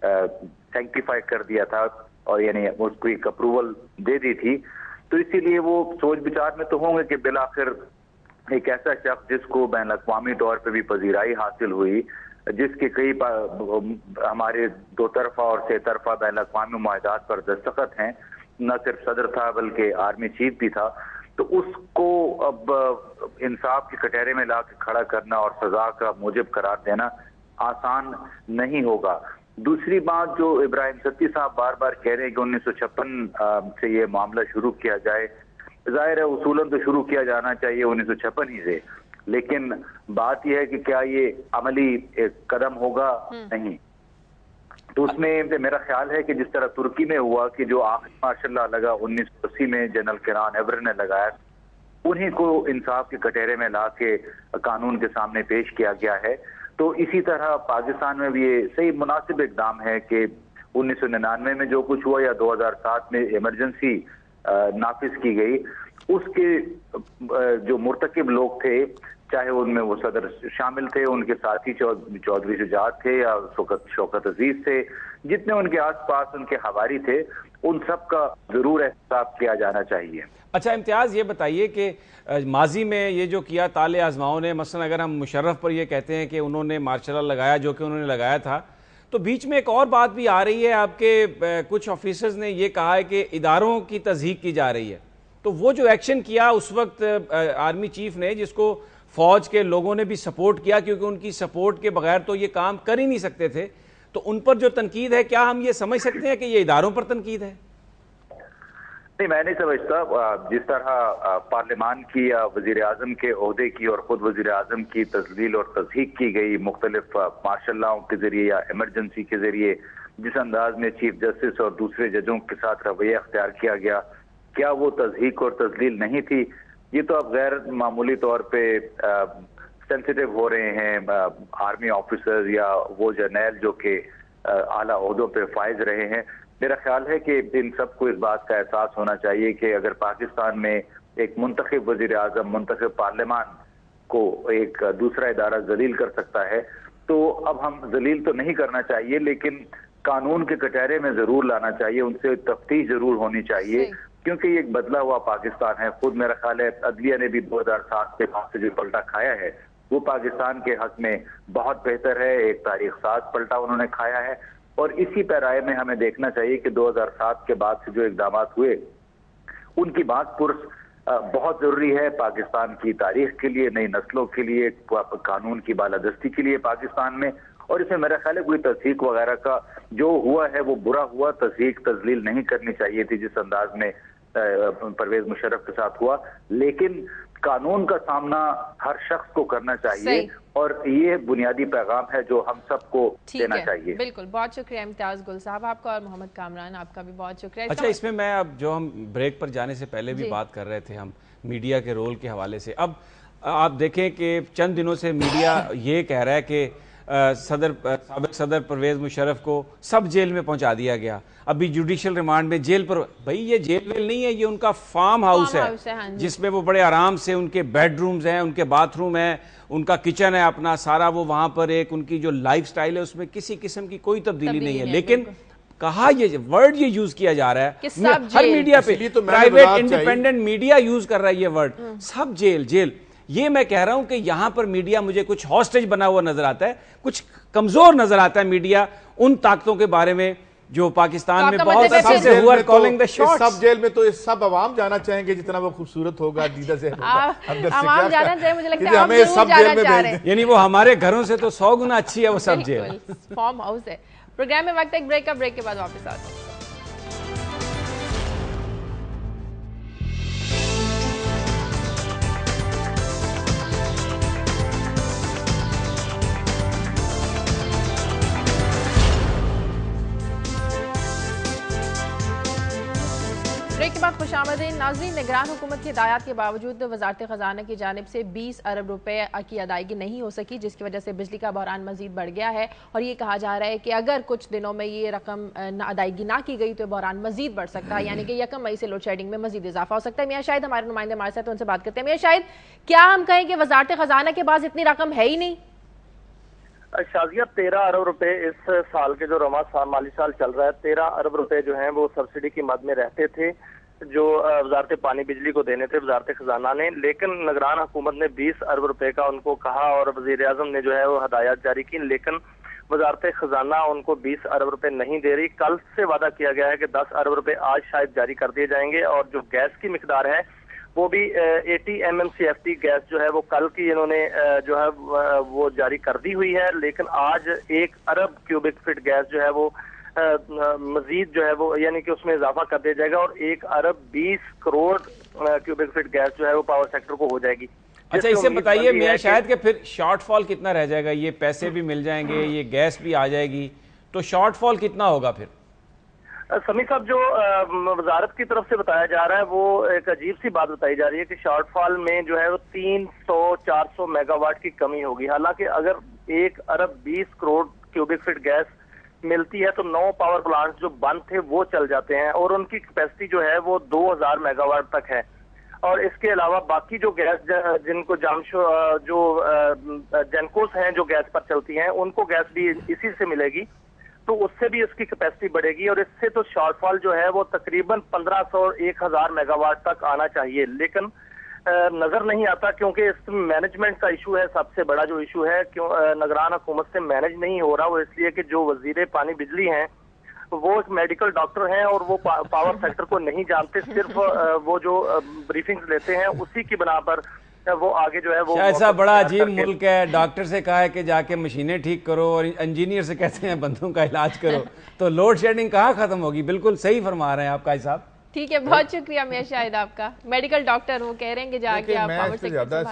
सैंक्टिफाई कर दिया था और यानी उसको एक अप्रूवल दे दी थी, तो इसीलिए वो सोच विचार में तो होंगे कि बिलाखिर एक ऐसा शख्स जिसको बैन अवी तौर पर भी पजीराई हासिल हुई, जिसके कई हमारे दो तरफा और से तरफा बैन अवी मुआहदात पर दस्तखत हैं, न सिर्फ सदर था बल्कि आर्मी चीफ भी था, तो उसको अब इंसाफ के कटहरे में ला के खड़ा करना और सजा का मूजिब करार देना आसान नहीं होगा। दूसरी बात जो इब्राहिम सत्ती साहब बार बार कह रहे हैं कि 1956 से ये मामला शुरू किया जाए, जाहिर है उसूलन तो शुरू किया जाना चाहिए 1956 ही से, लेकिन बात यह है कि क्या ये अमली एक कदम होगा? नहीं। तो उसमें मेरा ख्याल है कि जिस तरह तुर्की में हुआ कि जो आखिरी मार्शल लगा 1980 में जनरल किरान एवर ने लगाया, उन्हीं को इंसाफ के कटहरे में ला के कानून के सामने पेश किया गया है। तो इसी तरह पाकिस्तान में भी ये सही मुनासिब इकदाम है कि 1999 में जो कुछ हुआ या 2007 में इमरजेंसी नाफिज की गई, उसके जो मुर्तकिब लोग थे, चाहे उनमें वो सदर शामिल थे, उनके साथी चौधरी शुजात थे या शौकत अजीज थे, जितने उनके आसपास उनके हवारी थे, उन सब का जरूर एहसास किया जाना चाहिए। अच्छा इम्तियाज़, ये बताइए कि माजी में ये जो किया ताले आजमाओं ने, मसलन अगर हम मुशर्रफ पर ये कहते हैं कि उन्होंने मार्शल लॉ लगाया जो कि उन्होंने लगाया था, तो बीच में एक और बात भी आ रही है, आपके कुछ ऑफिसर्स ने ये कहा है कि इदारों की तस्दीक की जा रही है। तो वो जो एक्शन किया उस वक्त आर्मी चीफ ने, जिसको फौज के लोगों ने भी सपोर्ट किया, क्योंकि उनकी सपोर्ट के बगैर तो ये काम कर ही नहीं सकते थे, तो उन पर जो तनकीद है, क्या हम ये समझ सकते हैं कि ये इदारों पर तनकीद है? नहीं, मैं नहीं समझता। जिस तरह पार्लियामान की या वजीर आजम के ओहदे की और खुद वजीर आजम की तस्लील और तस्दीक की गई मुख्तलिफ मार्शल लॉ के जरिए या इमरजेंसी के जरिए, जिस अंदाज में चीफ जस्टिस और दूसरे जजों के साथ रवैया अख्तियार किया गया, क्या वो तस्दीक और तस्लील नहीं थी? ये तो अब गैर मामूली तौर पे सेंसिटिव हो रहे हैं आर्मी ऑफिसर्स या वो जर्नैल जो कि आला ओहदों पे फाइज रहे हैं। मेरा ख्याल है कि इन सबको इस बात का एहसास होना चाहिए कि अगर पाकिस्तान में एक मुंतखब वजीर आजम, मुंतखब पार्लियामान को एक दूसरा इदारा जलील कर सकता है, तो अब हम जलील तो नहीं करना चाहिए, लेकिन कानून के कटहरे में जरूर लाना चाहिए, उनसे तफ्तीश जरूर होनी चाहिए, क्योंकि ये एक बदला हुआ पाकिस्तान है। खुद मेरा ख्याल है अदलिया ने भी 2007 के बाद से जो पलटा खाया है वो पाकिस्तान के हक में बहुत बेहतर है, एक तारीख साज पलटा उन्होंने खाया है। और इसी पैराए में हमें देखना चाहिए कि 2007 के बाद से जो इकदाम हुए उनकी बात पुरस बहुत जरूरी है पाकिस्तान की तारीख के लिए, नई नस्लों के लिए, कानून की बालादस्ती के लिए पाकिस्तान में। और इसमें मेरा ख्याल है कोई तस्दीक वगैरह का जो हुआ है वो बुरा हुआ, तस्दीक तजलील नहीं करनी चाहिए थी जिस अंदाज में परवेज मुशर्रफ के साथ हुआ, लेकिन कानून का सामना हर शख्स को करना चाहिए और ये बुनियादी पैगाम है जो हम सबको देना चाहिए। बिल्कुल, बहुत शुक्रिया इम्तियाज गुल साहब आपका, और मोहम्मद कामरान आपका भी बहुत शुक्रिया। अच्छा, इसमें मैं अब जो हम ब्रेक पर जाने से पहले भी बात कर रहे थे हम मीडिया के रोल के हवाले से, अब आप देखें कि चंद दिनों से मीडिया ये कह रहा है कि साबिक सदर परवेज मुशर्रफ को सब जेल में पहुंचा दिया गया, अभी जुडिशियल रिमांड में जेल पर। भाई ये जेल वेल नहीं है, ये उनका फार्म हाउस है, हाँ, जिसमें वो बड़े आराम से, उनके बेडरूम्स हैं, उनके बाथरूम है, उनका किचन है अपना सारा, वो वहां पर एक उनकी जो लाइफस्टाइल है उसमें किसी किस्म की कोई तब्दीली नहीं है। लेकिन कहा ये वर्ड ये यूज किया जा रहा है हर मीडिया पे, प्राइवेट इंडिपेंडेंट मीडिया यूज कर रहा है ये वर्ड, सब जेल जेल। ये मैं कह रहा हूं कि यहां पर मीडिया मुझे कुछ हॉस्टेज बना हुआ नजर आता है, कुछ कमजोर नजर आता है मीडिया उन ताकतों के बारे में जो पाकिस्तान में बहुत अच्छे से हुआ कॉलिंग द शॉट्स। सब जेल में तो इस सब आवाम जाना चाहेंगे जितना वो खूबसूरत होगा, दीदा से आवाम जाना चाहे, मुझे लगता है हमें सब जेल में भेज दें, यानी वो हमारे घरों से तो 100 गुना अच्छी है वो सब जेल। फार्म हाउस है। प्रोग्राम में वक्त एक ब्रेक का, ब्रेक के बाद वापस आते हैं। ब्रेक के बाद खुशामदीन नाज़रीन, निगरान हुकूमत की हिदायत के बावजूद वजारत ख़जाना की जानिब से 20 अरब रुपए की अदायगी नहीं हो सकी, जिसकी वजह से बिजली का बहरान मजीद बढ़ गया है। और ये कहा जा रहा है कि अगर कुछ दिनों में ये रकम अदायगी ना की गई तो बहरान मजीद बढ़ सकता है, यानी कि 1 मई से लोड शेडिंग में मजीद इजाफा हो सकता है। मियां शाहिद हमारे नुमाइंदे हमारे साथ, उनसे बात करते हैं। मियां शाहिद, क्या हम कहें कि वजारत ख़जाना के पास इतनी रकम है ही नहीं? शाजिया 13 अरब रुपए इस साल के जो रवा माली साल चल रहा है, 13 अरब रुपए जो हैं वो सब्सिडी की मद में रहते थे जो वजारत पानी बिजली को देने थे वजारत खजाना ने, लेकिन निगरान हुकूमत ने 20 अरब रुपए का उनको कहा और वजीर आजम ने जो है वो हदायत जारी की, लेकिन वजारत खजाना उनको 20 अरब रुपए नहीं दे रही। कल से वादा किया गया है कि 10 अरब रुपए आज शायद जारी कर दिए जाएंगे और जो गैस की मिकदार है वो भी 80 MMCFT गैस जो है वो कल की इन्होंने जो है वो जारी कर दी हुई है, लेकिन आज 1 अरब क्यूबिक फीट गैस जो है वो मजीद जो है वो यानी कि उसमें इजाफा कर दिया जाएगा और 1 अरब 20 करोड़ क्यूबिक फीट गैस जो है वो पावर सेक्टर को हो जाएगी। अच्छा, इसे बताइए मियां शायद कि फिर शॉर्टफॉल कितना रह जाएगा? ये पैसे भी मिल जाएंगे, ये गैस भी आ जाएगी, तो शॉर्टफॉल कितना होगा फिर? समी साहब, जो वजारत की तरफ से बताया जा रहा है वो एक अजीब सी बात बताई जा रही है कि शॉर्टफॉल में जो है वो 300-400 मेगावाट की कमी होगी। हालांकि अगर 1 अरब 20 करोड़ क्यूबिक फीट गैस मिलती है तो 9 पावर प्लांट जो बंद थे वो चल जाते हैं और उनकी कैपेसिटी जो है वो 2000 मेगावाट तक है। और इसके अलावा बाकी जो गैस जिनको जो जेनकोस हैं जो गैस पर चलती हैं उनको गैस भी इसी से मिलेगी, तो उससे भी इसकी कैपेसिटी बढ़ेगी और इससे तो शॉर्टफॉल जो है वो तकरीबन 1500-1000 मेगावाट तक आना चाहिए। लेकिन नजर नहीं आता क्योंकि इसमें मैनेजमेंट का इशू है। सबसे बड़ा जो इशू है क्यों निगरान हुकूमत से मैनेज नहीं हो रहा, वो इसलिए कि जो वजीर पानी बिजली हैं वो एक मेडिकल डॉक्टर हैं और वो पावर सेक्टर को नहीं जानते, सिर्फ वो जो ब्रीफिंग्स लेते हैं उसी की बना पर वो आगे जो है वो ऐसा बड़ा अजीब मुल्क है। डॉक्टर से कहा है कि जाके मशीनें ठीक करो और इंजीनियर से कहते हैं बंदों का इलाज करो, तो लोड शेडिंग कहाँ खत्म होगी? बिल्कुल सही फरमा रहे हैं आप काजी साहब। ठीक है, बहुत शुक्रिया मियां शाहिद आपका। मेडिकल डॉक्टर वो कह रहे हैं कि जाके आप पावर सेक्टर ज्यादा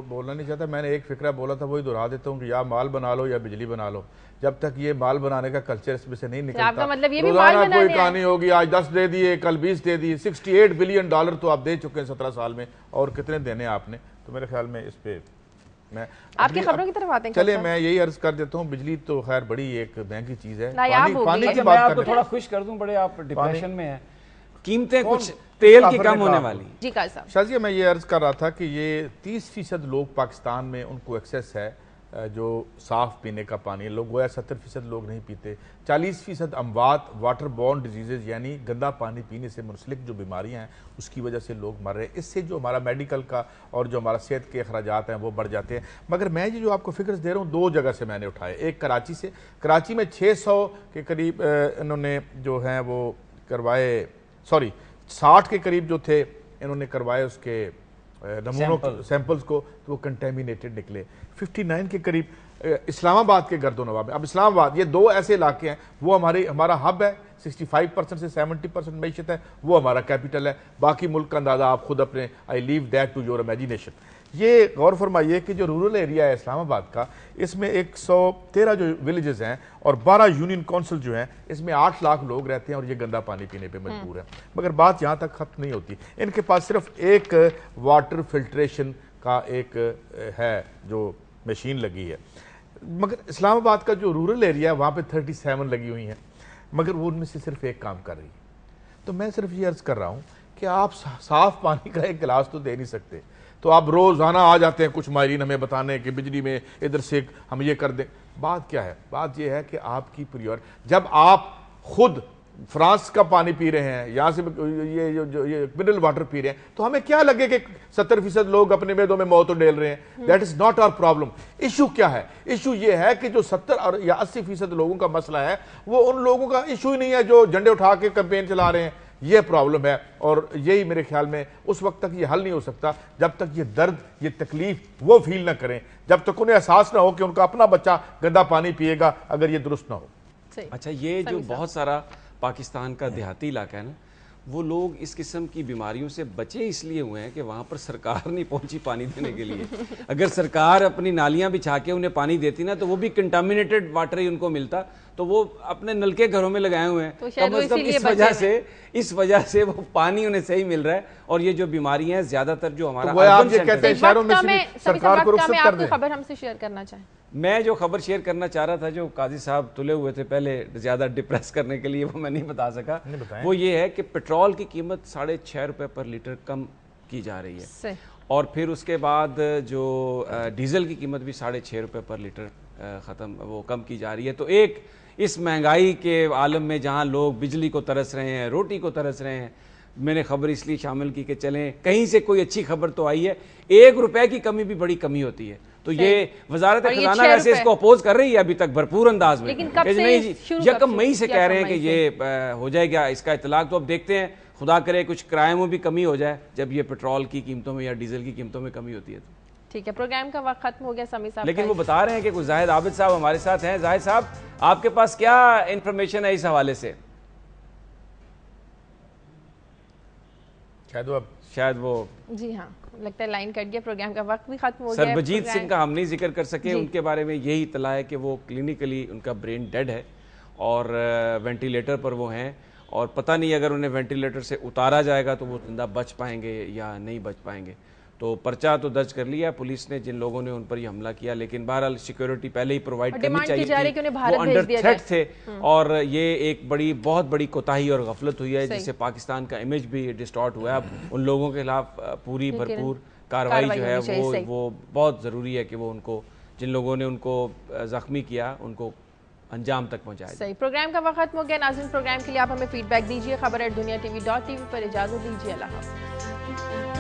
बोलना नहीं चाहता। मैंने एक फिक्रा बोला था वही दोहरा देता हूँ कि या माल बना लो या बिजली बना लो। जब तक ये माल बनाने का कल्चर इसमें से नहीं निकलता, आपका मतलब ये भी माल बनाने कोई कहानी होगी, आज 10 दे दिए कल 20 दे दिए। $68 बिलियन तो आप दे चुके हैं 17 साल में, और कितने देने आपने? तो मेरे ख्याल में इस पे मैं आपकी खबरों की तरफ आते हैं। चलिए मैं यही अर्ज कर देता हूँ, बिजली तो खैर बड़ी एक महंगी चीज है। पानी की बात आपको थोड़ा खुश कर दूं, बड़े आप डिप्रेशन में हैं, कीमतें कुछ तेल की कम होने वाली। जी साहब, शाजिया मैं ये अर्ज कर रहा था कि ये 30% लोग पाकिस्तान में उनको एक्सेस है जो साफ पीने का पानी। लोग गोया 70% लोग नहीं पीते। 40% अमवात वाटर बॉर्न डिजीजेज यानी गंदा पानी पीने से मुंसलिक जो बीमारियां हैं उसकी वजह से लोग मर रहे हैं। इससे जो हमारा मेडिकल का और जो हमारा सेहत के अखराजात हैं वो बढ़ जाते हैं। मगर मैं जो आपको फिगर्स दे रहा हूँ 2 जगह से मैंने उठाए। एक कराची से, कराची में 600 के करीब इन्होंने जो हैं वो करवाए, 60 के करीब जो थे इन्होंने करवाए उसके नमूनों सैंपल्स को, तो वो कंटेमिनेटेड निकले। 59 के करीब इस्लामाबाद के गर्दो नवाब में। अब इस्लामाबाद, ये 2 ऐसे इलाके हैं, वो हमारा हब है, 65% से 70% मैशत है, वो हमारा कैपिटल है। बाकी मुल्क का अंदाजा आप खुद अपने, I leave that to your imagination. ये गौर फरमाइए कि जो रूरल एरिया है इस्लामाबाद का, इसमें 113 जो विलेजेस हैं और 12 यूनियन काउंसिल जो हैं, इसमें 8 लाख लोग रहते हैं और ये गंदा पानी पीने पे मजबूर है। मगर बात यहाँ तक खत्म नहीं होती। इनके पास सिर्फ एक वाटर फिल्ट्रेशन का एक है जो मशीन लगी है। मगर इस्लामाबाद का जो रूरल एरिया है वहाँ पे 37 लगी हुई हैं, मगर वो उनमें से सिर्फ एक काम कर रही है। तो मैं सिर्फ ये अर्ज कर रहा हूँ कि आप साफ पानी का एक गिलास तो दे नहीं सकते, तो आप रोजाना आ जाते हैं कुछ माहिरीन हमें बताने कि बिजली में इधर से हम ये कर दें। बात क्या है? बात ये है कि आपकी प्रायोरिटी, जब आप खुद फ्रांस का पानी पी रहे हैं, यहाँ से ये मिनरल वाटर पी रहे हैं, तो हमें क्या लगे कि 70% लोग अपने मेदों में मौत उड़ेल रहे हैं। That is not our problem. Issue क्या है? इशू ये है कि जो 70 या 80% लोगों का मसला है वो उन लोगों का इशू ही नहीं है जो झंडे उठा के कैंपेन चला रहे हैं। ये प्रॉब्लम है और यही मेरे ख्याल में उस वक्त तक ये हल नहीं हो सकता जब तक ये दर्द, ये तकलीफ वो फील ना करें, जब तक उन्हें एहसास ना हो कि उनका अपना बच्चा गंदा पानी पिएगा अगर ये दुरुस्त ना हो। अच्छा, ये जो बहुत सारा पाकिस्तान का देहाती इलाका है ना, वो लोग इस किस्म की बीमारियों से बचे इसलिए हुए हैं कि वहाँ पर सरकार नहीं पहुंची पानी देने के लिए। अगर सरकार अपनी नालियाँ बिछा के उन्हें पानी देती ना, तो वो भी कंटामिनेटेड वाटर ही उनको मिलता, तो वो अपने नलके घरों में लगाए हुए हैं। तो कम से कम इस वजह से वो पानी उन्हें सही मिल रहा है। और ये जो बीमारियां हैं ज्यादातर जो हमारा सरकार को रुखसत कर दे। खबर हमसे शेयर करना चाहें? मैं जो खबर शेयर करना चाह रहा था, जो काजी साहब तुले हुए थे पहले ज्यादा डिप्रेस करने के लिए, वो मैं नहीं बता सका। वो ये है कि पेट्रोल की कीमत 6.5 रुपए पर लीटर कम की जा रही है, और फिर उसके बाद जो डीजल की कीमत भी 6.5 रुपए पर लीटर वो कम की जा रही है। तो एक इस महंगाई के आलम में जहां लोग बिजली को तरस रहे हैं, रोटी को तरस रहे हैं, मैंने खबर इसलिए शामिल की कि चलें कहीं से कोई अच्छी खबर तो आई है। 1 रुपए की कमी भी बड़ी कमी होती है। तो ये वजारत खजाना वैसे इसको अपोज कर रही है अभी तक भरपूर अंदाज में, लेकिन कब से? यकम मई से कह रहे हैं कि ये हो जाएगा इसका इतलाक। तो अब देखते हैं खुदा करे कुछ क्राइमों में भी कमी हो जाए जब ये पेट्रोल की कीमतों में या डीजल की कीमतों में कमी होती है तो। ठीक है, प्रोग्राम का वक्त खत्म हो गया समी साहब। लेकिन वो बता रहे हैं कि कुछ जाहिद आबिद साहब हमारे साथ हैं। जाहिद साहब, आपके पास क्या इंफॉर्मेशन है इस हवाले से? शायद वो जी हाँ, लगता है लाइन कट गया, प्रोग्राम का वक्त भी खत्म हो गया। सरबजीत सिंह का हम नहीं जिक्र कर सके, उनके बारे में यही इत्तला है कि वो क्लिनिकली उनका ब्रेन डेड है और वेंटिलेटर पर वो हैं, और पता नहीं अगर उन्हें वेंटिलेटर से उतारा जाएगा तो वो जिंदा बच पाएंगे या नहीं बच पाएंगे। तो पर्चा तो दर्ज कर लिया पुलिस ने जिन लोगों ने उन पर ये हमला किया, लेकिन बहरहाल सिक्योरिटी पहले ही प्रोवाइड करनी चाहिए थी। वो अंडर थ्रेट थे और ये एक बहुत बड़ी कोताही और गफलत हुई है जिससे पाकिस्तान का इमेज भी डिस्टॉर्ट हुआ है। अब उन लोगों के खिलाफ पूरी भरपूर कार्रवाई जो है वो बहुत ज़रूरी है कि वो उनको, जिन लोगों ने उनको जख्मी किया, उनको अंजाम तक पहुंचाया। सही, प्रोग्राम का वक्त खत्म हो गया। नाज़रीन, प्रोग्राम के लिए आप हमें फीडबैक दीजिए। खबर@दुनिया TV.tv पर इजाजत दीजिए। अल्लाह हाफ़िज़।